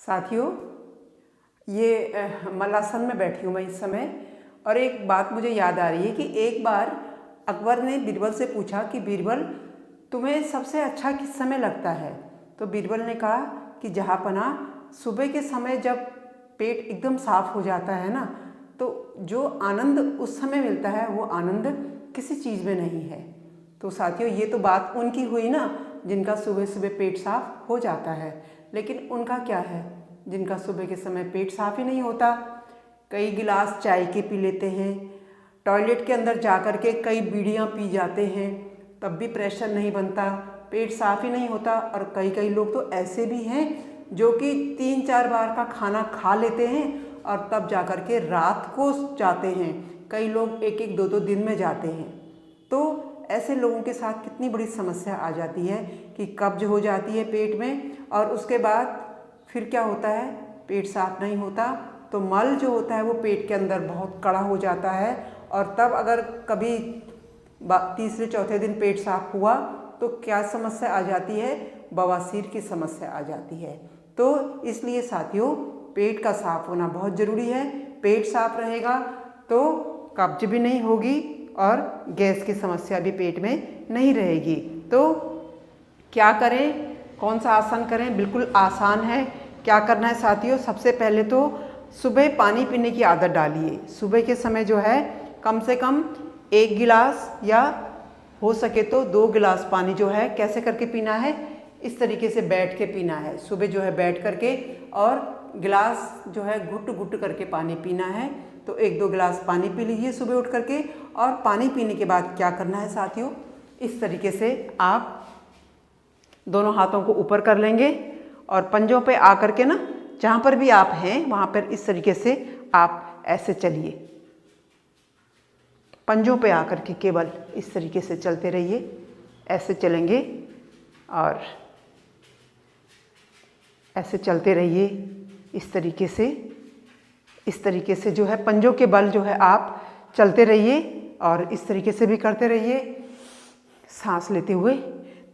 साथियों, ये मल्लासन में बैठी हूँ मैं इस समय, और एक बात मुझे याद आ रही है कि एक बार अकबर ने बीरबल से पूछा कि बीरबल, तुम्हें सबसे अच्छा किस समय लगता है? तो बीरबल ने कहा कि जहाँपना सुबह के समय जब पेट एकदम साफ हो जाता है ना, तो जो आनंद उस समय मिलता है वो आनंद किसी चीज़ में नहीं है। तो साथियों, ये तो बात उनकी हुई ना जिनका सुबह सुबह पेट साफ हो जाता है, लेकिन उनका क्या है जिनका सुबह के समय पेट साफ ही नहीं होता। कई गिलास चाय के पी लेते हैं, टॉयलेट के अंदर जा कर के कई बीड़ियाँ पी जाते हैं, तब भी प्रेशर नहीं बनता, पेट साफ ही नहीं होता। और कई लोग तो ऐसे भी हैं जो कि 3-4 बार का खाना खा लेते हैं और तब जा कर के रात को जाते हैं। कई लोग 1-1, 2-2 दिन में जाते हैं। तो ऐसे लोगों के साथ कितनी बड़ी समस्या आ जाती है कि कब्ज हो जाती है पेट में, और उसके बाद फिर क्या होता है, पेट साफ नहीं होता तो मल जो होता है वो पेट के अंदर बहुत कड़ा हो जाता है। और तब अगर कभी तीसरे चौथे दिन पेट साफ हुआ तो क्या समस्या आ जाती है, बवासीर की समस्या आ जाती है। तो इसलिए साथियों, पेट का साफ होना बहुत ज़रूरी है। पेट साफ रहेगा तो कब्ज भी नहीं होगी और गैस की समस्या भी पेट में नहीं रहेगी। तो क्या करें, कौन सा आसन करें? बिल्कुल आसान है। क्या करना है साथियों, सबसे पहले तो सुबह पानी पीने की आदत डालिए। सुबह के समय जो है कम से कम 1 गिलास या हो सके तो 2 गिलास पानी जो है कैसे करके पीना है, इस तरीके से बैठ के पीना है। सुबह जो है बैठ करके और गिलास जो है घुट घुट करके पानी पीना है। तो 1-2 गिलास पानी पी लीजिए सुबह उठ करके। और पानी पीने के बाद क्या करना है साथियों, इस तरीके से आप दोनों हाथों को ऊपर कर लेंगे और पंजों पे आकर के ना, जहाँ पर भी आप हैं वहाँ पर इस तरीके से आप ऐसे चलिए। पंजों पे आकर के केवल इस तरीके से चलते रहिए। ऐसे चलेंगे और ऐसे चलते रहिए इस तरीके से जो है पंजों के बल जो है आप चलते रहिए और इस तरीके से भी करते रहिए सांस लेते हुए।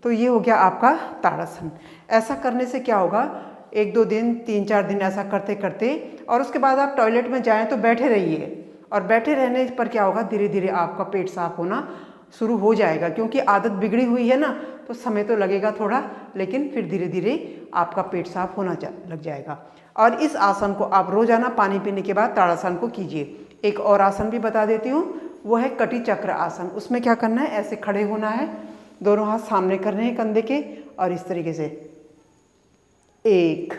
तो ये हो गया आपका ताड़ासन। ऐसा करने से क्या होगा, 1-2 दिन 3-4 दिन ऐसा करते करते और उसके बाद आप टॉयलेट में जाएं तो बैठे रहिए। और बैठे रहने पर क्या होगा, धीरे धीरे आपका पेट साफ होना शुरू हो जाएगा। क्योंकि आदत बिगड़ी हुई है ना, तो समय तो लगेगा थोड़ा, लेकिन फिर धीरे धीरे आपका पेट साफ होना लग जाएगा। और इस आसन को आप रोजाना पानी पीने के बाद ताड़ासन को कीजिए। एक और आसन भी बता देती हूँ, वो है कटी चक्र आसन। उसमें क्या करना है, ऐसे खड़े होना है, दोनों हाथ सामने करने हैं कंधे के और इस तरीके से 1,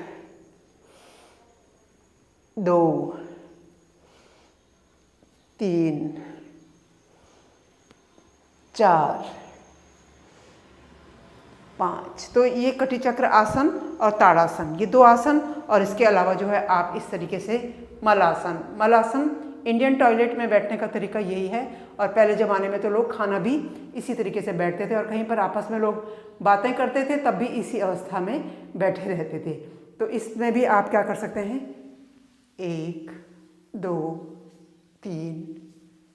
2, 3, 4, 5। तो ये कटी चक्र आसन और ताड़ासन, ये 2 आसन। और इसके अलावा जो है आप इस तरीके से मलासन इंडियन टॉयलेट में बैठने का तरीका यही है। और पहले ज़माने में तो लोग खाना भी इसी तरीके से बैठते थे और कहीं पर आपस में लोग बातें करते थे तब भी इसी अवस्था में बैठे रहते थे। तो इसमें भी आप क्या कर सकते हैं, 1, 2, 3,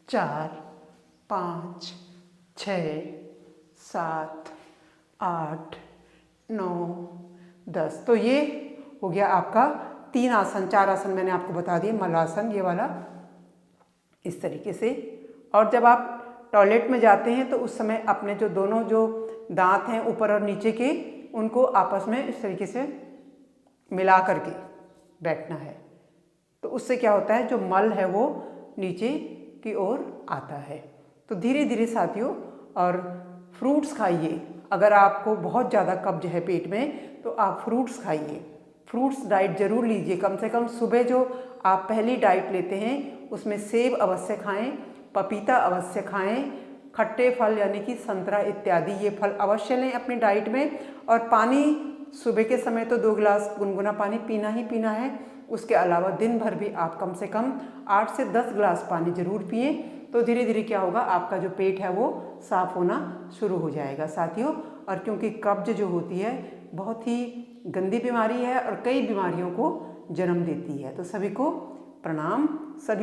4, 5, 6, 7, 8, 9, 10। तो ये हो गया आपका 3 आसन। 4 आसन मैंने आपको बता दिए, मलासन ये वाला इस तरीके से। और जब आप टॉयलेट में जाते हैं तो उस समय अपने जो दोनों जो दांत हैं ऊपर और नीचे के, उनको आपस में इस तरीके से मिला करके बैठना है। तो उससे क्या होता है, जो मल है वो नीचे की ओर आता है। तो धीरे धीरे साथियों, और फ्रूट्स खाइए। अगर आपको बहुत ज़्यादा कब्ज है पेट में तो आप फ्रूट्स खाइए, फ्रूट्स डाइट जरूर लीजिए। कम से कम सुबह जो आप पहली डाइट लेते हैं उसमें सेब अवश्य खाएं, पपीता अवश्य खाएं, खट्टे फल यानी कि संतरा इत्यादि ये फल अवश्य लें अपनी डाइट में। और पानी सुबह के समय तो 2 गिलास गुनगुना पानी पीना ही पीना है। उसके अलावा दिन भर भी आप कम से कम 8 से 10 गिलास पानी जरूर पिएं। तो धीरे धीरे क्या होगा, आपका जो पेट है वो साफ होना शुरू हो जाएगा साथियों। और क्योंकि कब्ज जो होती है बहुत ही गंदी बीमारी है और कई बीमारियों को जन्म देती है। तो सभी को प्रणाम। सभी